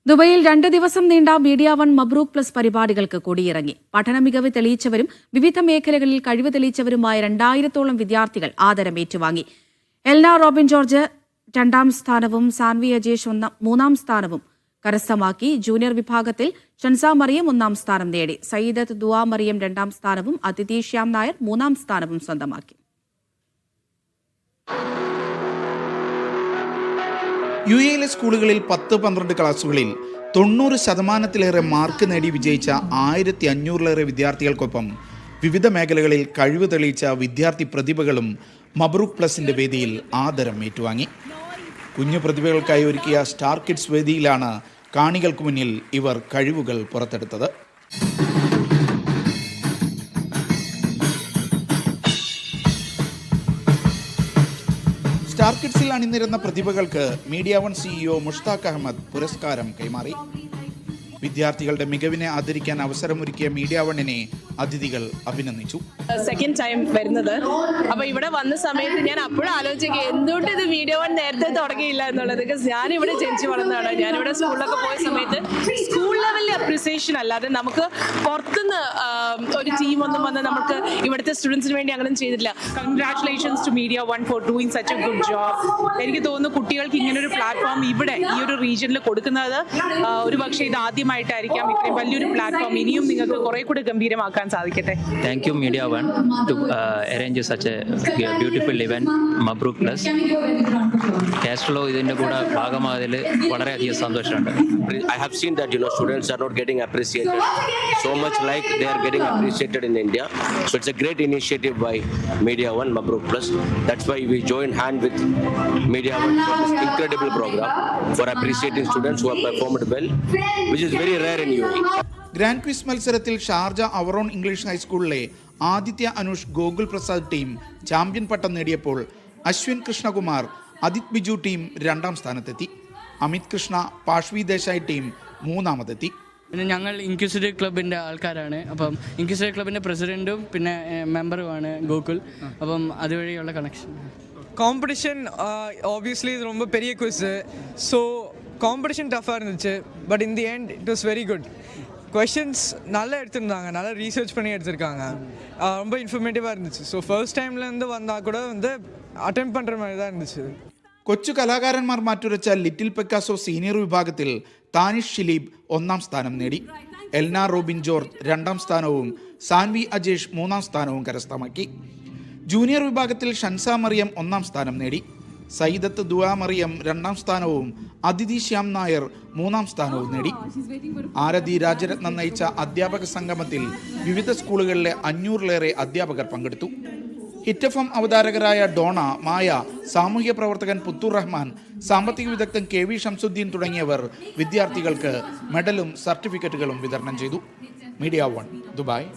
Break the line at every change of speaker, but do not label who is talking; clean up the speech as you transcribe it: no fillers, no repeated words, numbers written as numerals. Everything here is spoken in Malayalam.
ദുബൈയിൽ 2 ദിവസം നീണ്ട മീഡിയ വൺ മബ്രൂക്ക് പ്ലസ് പരിപാടികൾക്ക് കൊടിയിറങ്ങി. പഠന മികവ് തെളിയിച്ചവരും വിവിധ മേഖലകളിൽ കഴിവ് തെളിയിച്ചവരുമായ 2000-ഓളം വിദ്യാർത്ഥികൾ ആദരം ഏറ്റുവാങ്ങി. എൽന റോബിൻ ജോർജ് 2ാം സ്ഥാനവും സാൻവി അജേഷ് 3ാം സ്ഥാനവും കരസ്ഥമാക്കി. ജൂനിയർ വിഭാഗത്തിൽ ഷൻസ മറിയം 1ാം സ്ഥാനം നേടി. സയ്യിദത്ത് ദുആ മറിയം 2ാം സ്ഥാനവും അതിഥി ശ്യാം നായർ 3ാം സ്ഥാനവും സ്വന്തമാക്കി.
യുഎയിലെ സ്കൂളുകളിൽ 10-12 ക്ലാസുകളിൽ 90% മാർക്ക് നേടി വിജയിച്ച 1500-ലേറെ വിദ്യാർത്ഥികൾക്കൊപ്പം വിവിധ മേഖലകളിൽ കഴിവ് തെളിയിച്ച വിദ്യാർത്ഥി പ്രതിഭകളും മബ്രൂക്ക് പ്ലസിന്റെ വേദിയിൽ ആദരം ഏറ്റുവാങ്ങി. കുഞ്ഞു പ്രതിഭകൾക്കായി ഒരുക്കിയ സ്റ്റാർ കിഡ്സ് വേദിയിലാണ് കാണികൾക്ക് മുന്നിൽ ഇവർ കഴിവുകൾ പുറത്തെടുത്തത്. സ്റ്റാർ കിഡ്സിൽ അണിനിരുന്ന പ്രതിഭകൾക്ക് Media One CEO Mushtaq Ahmed പുരസ്കാരം കൈമാറി. വിദ്യാർത്ഥികളുടെ മികവിനെ ആദരിക്കാൻ അവസരമൊരുക്കിയ മീഡിയ വണ്ണിനെ അതിഥികൾ അഭിനന്ദിച്ചു.
സെക്കൻഡ് ടൈം വരുന്നത്. അപ്പോൾ ഇവിടെ വന്ന സമയത്ത് ഞാൻ അപ്പോഴും ആലോചിക്കുക എന്തുകൊണ്ട് ഇത് മീഡിയ വൺ നേരത്തെ തുടങ്ങിയില്ല എന്നുള്ളത്. ബിക്കോസ് ഞാനിവിടെ ജനിച്ചു വളർന്നതാണ്. ഞാനിവിടെ സ്കൂളിലൊക്കെ പോയ സമയത്ത് സ്കൂൾ ലെവലിൽ അപ്രിസിയേഷൻ അല്ലാതെ നമുക്ക് പുറത്തുനിന്ന് ഒരു ടീമൊന്നും വന്ന് നമുക്ക് ഇവിടുത്തെ സ്റ്റുഡൻസിന് വേണ്ടി അങ്ങനെ ചെയ്തില്ല. Congratulations to media one for doing such a good job. എനിക്ക് തോന്നുന്നു കുട്ടികൾക്ക് ഇങ്ങനൊരു പ്ലാറ്റ്ഫോം ഇവിടെ ഈ ഒരു റീജിയനിൽ കൊടുക്കുന്നത് ഒരു പക്ഷേ ഇത് ആദ്യമായിട്ടായിരിക്കാം. ഇത്രയും വലിയൊരു പ്ലാറ്റ്ഫോം ഇനിയും നിങ്ങൾക്ക് കുറെ കൂടി ഗംഭീരമാക്കാൻ സാധിക്കട്ടെ.
Thank you Media One to arrange such a beautiful event Mabruk Plus. Castro ഇതിന്റെ കൂടെ ഭാഗമായതിൽ വളരെയധികം സന്തോഷമുണ്ട്.
I have seen that students are not getting appreciated so much like they are getting appreciated in India. So it's a great initiative by Media One Mabruk Plus. That's why we join hand with Media One for this incredible program for appreciating students who have performed well, which is very rare in UAE.
Grand quiz മത്സരത്തിൽ ഷാർജ അവറോൺ ഇംഗ്ലീഷ് ഹൈസ്കൂളിലെ ആദിത്യ അനുഷ് ഗോകുൽ പ്രസാദ് ടീം ചാമ്പ്യൻ പട്ടം നേടിയപ്പോൾ അശ്വിൻ കൃഷ്ണകുമാർ അദിത് ബിജു ടീം 2ാം സ്ഥാനത്തെത്തി. അമിത് കൃഷ്ണ പാഷ്വി ദേശായി ടീം 3ാമതെത്തി.
പിന്നെ ഞങ്ങൾ ഇൻക്യൂസിറ്റീവ് ക്ലബിൻ്റെ ആൾക്കാരാണ്. അപ്പം ഇൻക്യൂസിറ്റീവ് ക്ലബിൻ്റെ പ്രസിഡൻറ്റും പിന്നെ മെമ്പറുമാണ് ഗോകുൽ. അപ്പം അതുവഴിയുള്ള കണക്ഷൻ.
காம்படிஷன் ஆப்வியஸ்லி இது ரொம்ப பெரிய குவிஸு. ஸோ காம்படிஷன் டஃப்பாக இருந்துச்சு. But in the end it was very good. Questions நல்லா எடுத்திருந்தாங்க, நல்லா ரீசர்ச் பண்ணி எடுத்திருக்காங்க. ரொம்ப இன்ஃபர்மேட்டிவாக இருந்துச்சு. ஸோ ஃபர்ஸ்ட் டைம்லேருந்து வந்தால் கூட அட்டெம்ப்ட் பண்ணுற மாதிரி தான் இருந்துச்சு.
കൊച്ചു കലാകാരന്മാർ മാറ്റുരച്ച ലിറ്റിൽ പെക്കാസോ സീനിയർ വിഭാഗത്തിൽ താനിഷ് ഷിലീബ് 1ാം സ്ഥാനം നേടി. എൽന റോബിൻ ജോർജ് 2ാം സ്ഥാനവും സാൻവി അജേഷ് 3ാം സ്ഥാനവും കരസ്ഥമാക്കി. ജൂനിയർ വിഭാഗത്തിൽ ഷൻസ മറിയം 1ാം സ്ഥാനം നേടി. സയ്യിദത്ത് ദുആ മറിയം 2ാം സ്ഥാനവും അതിഥി ശ്യാം നായർ 3ാം സ്ഥാനവും നേടി. ആരതി രാജരത്നം നയിച്ച അധ്യാപക സംഗമത്തിൽ വിവിധ സ്കൂളുകളിലെ 500-ലേറെ അധ്യാപകർ പങ്കെടുത്തു. ഹിറ്റ് FM അവതാരകരായ ഡോണ, മായ, സാമൂഹ്യ പ്രവർത്തകൻ പുത്തൂർ റഹ്മാൻ, സാമ്പത്തിക വിദഗ്ധൻ KV ഷംസുദ്ദീൻ തുടങ്ങിയവർ വിദ്യാർത്ഥികൾക്ക് മെഡലും സർട്ടിഫിക്കറ്റുകളും വിതരണം ചെയ്തു. Media one, Dubai.